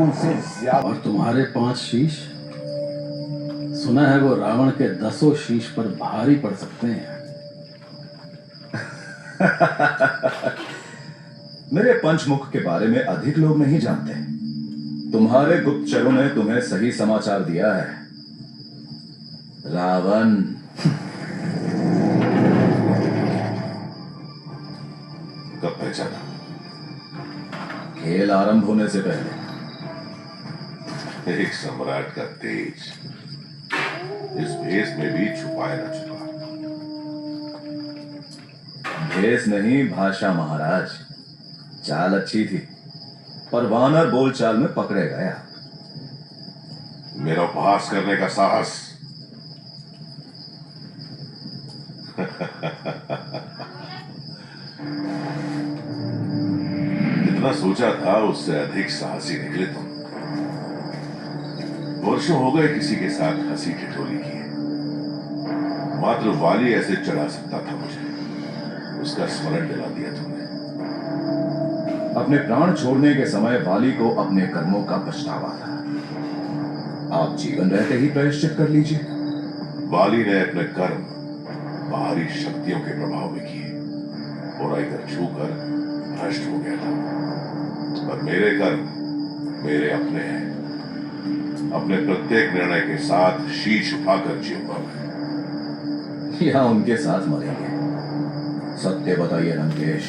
उनसे ज्यादा। और तुम्हारे 5 शीश, सुना है वो रावण के 10 शीश पर भारी पड़ सकते हैं। मेरे पंचमुख के बारे में अधिक लोग नहीं जानते। तुम्हारे गुप्तचरों ने तुम्हें सही समाचार दिया है, रावण। कब पहचाना? खेल आरंभ होने से पहले। एक सम्राट का तेज इस भेष में भी छुपाए न छुपा। भेष नहीं, भाषा महाराज। चाल अच्छी थी, पर वानर बोलचाल में पकड़े गया। मेरा उपहास करने का साहस। जितना सोचा था उससे अधिक साहसी निकले तुम। वर्षों हो गए किसी के साथ हंसी ठिठोली किए। मात्र वाली ऐसे चढ़ा सकता था मुझे, उसका स्मरण दिला दिया तुमने। अपने प्राण छोड़ने के समय वाली को अपने कर्मों का पछतावा था। आप जीवन रहते ही प्रायश्चित कर लीजिए। वाली ने अपने कर्म बाहरी शक्तियों के प्रभाव में किए, बुराई कर छूकर भ्रष्ट हो गया था। पर मेरे कर्म मेरे अपने हैं। अपने प्रत्येक निर्णय के साथ शीश उठाकर जीऊंगा मैं। या उनके साथ मरेंगे। सत्य बताइए लंकेश,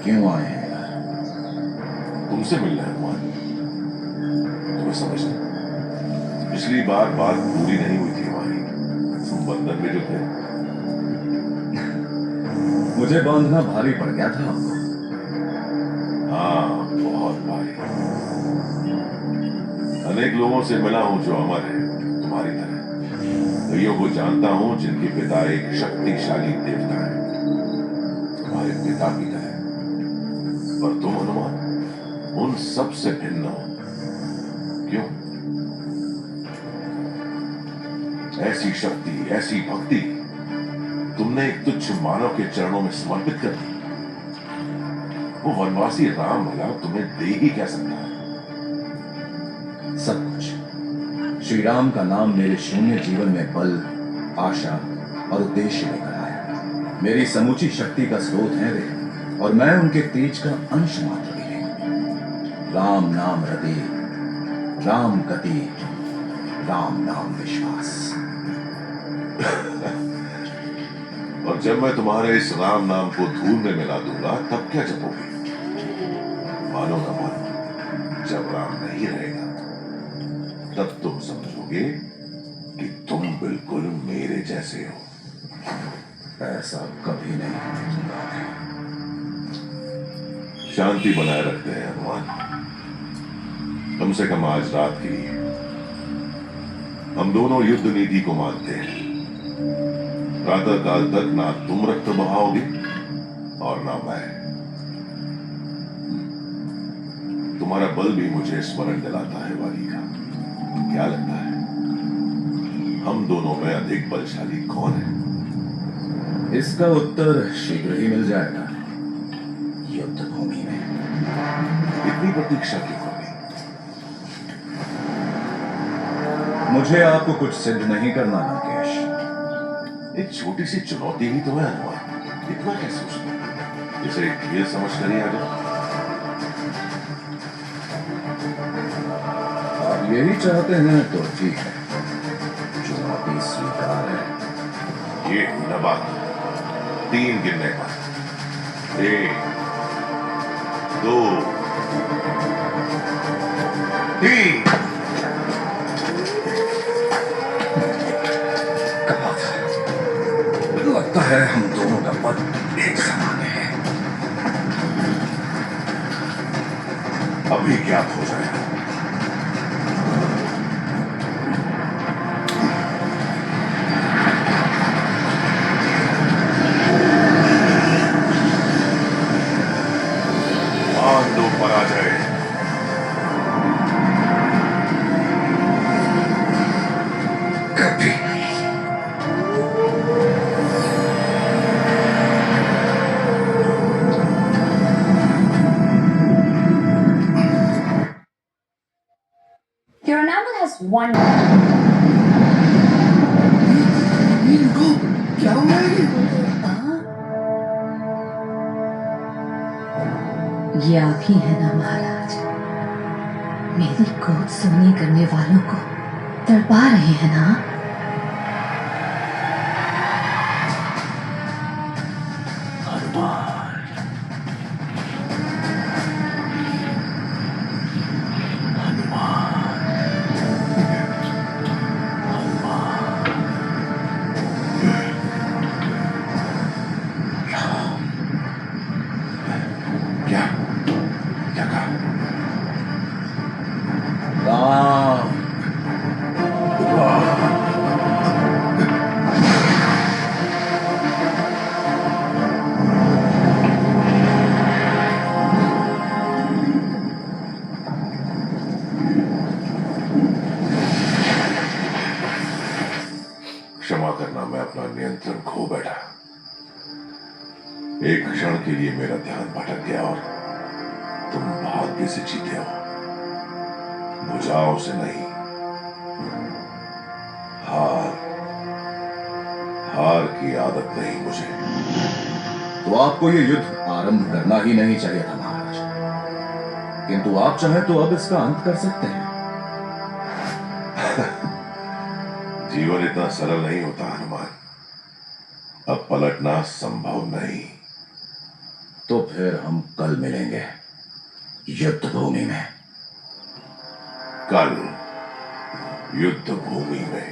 क्यों आए हैं यार? तुमसे मिलना है हनुमान। तुम्हें समझना, पिछली बार बात पूरी नहीं हुई थी हमारी। तुम बंधन में जो थे। मुझे बांधना भारी पड़ गया था आपको। हाँ, बहुत भारी। अनेक लोगों से मिला हूं जो अमर है तुम्हारी तरह। कईयों को जानता हूं जिनके पिता एक शक्तिशाली देवता है, तुम्हारे पिता की तरह। पर तुम हनुमान उन सब से भिन्न हो। क्यों? ऐसी शक्ति, ऐसी भक्ति तुमने एक तुच्छ मानव के चरणों में समर्पित कर दी। वो वनवासी राम भला तुम्हें दे ही क्या सकता है? सब कुछ। श्री राम का नाम मेरे शून्य जीवन में बल, आशा और उद्देश्य लेकर आया। मेरी समूची शक्ति का स्रोत है वे, और मैं उनके तेज का अंश मात्र भी नहीं। राम नाम रति, राम गति, राम नाम विश्वास। और जब मैं तुम्हारे इस राम नाम को धूल में मिला दूंगा तब क्या जपोगे? मानो ना मानो, जब राम नहीं रहेगा तब तुम समझोगे कि तुम बिल्कुल मेरे जैसे हो। ऐसा कभी नहीं होगा। शांति बनाए रखते हैं हनुमान, कम से कम आज रात के लिए। हम दोनों युद्ध नीति को मानते हैं। प्रातः काल तक ना तुम रक्त बहाओगे और ना मैं। तुम्हारा बल भी मुझे स्मरण दिलाता है वाली का। क्या लगता है हम दोनों में अधिक बलशाली कौन है? इसका उत्तर शीघ्र ही मिल जाएगा, युद्ध भूमि में। इतनी प्रतीक्षा क्यों करनी? मुझे आपको कुछ सिद्ध नहीं करना लंकेश। एक छोटी सी चुनौती ही तो है हनुमान, इतना क्या सोचना? इसे एक खेल समझ कर ही आ जाओ। आप यही चाहते हैं तो ठीक है, चुनौती स्वीकार है। ये हुई ना बात। 3 गिनने पर। 1 2 3। कहा था, लगता है हम दोनों का पद एक समान है। अभी क्या हो जाएगा? मान लो पराजय। Your enamel has one. क्या हुआ ये? ये आप ही है ना महाराज, मेरी गोद सोनी करने वालों को तड़पा रहे हैं ना? हनुमान, हनुमान, हनुमान। क्या क्या कहा? राम। क्षमा करना, मैं अपना नियंत्रण खो बैठा। एक क्षण के लिए मेरा ध्यान भटक गया और तुम भाग्य से जीते हो, बुझाव से नहीं। हार हार की आदत नहीं मुझे। तो आपको ये युद्ध आरंभ करना ही नहीं चाहिए था महाराज, किंतु आप चाहें तो अब इसका अंत कर सकते हैं। जीवन इतना सरल नहीं होता हनुमान, अब पलटना संभव नहीं। तो फिर हम कल मिलेंगे युद्ध भूमि में। कल युद्ध भूमि में।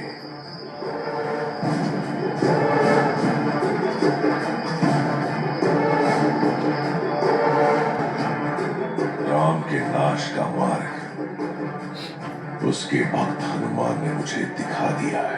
राम के नाश का मार्ग उसके भक्त हनुमान ने मुझे दिखा दिया है।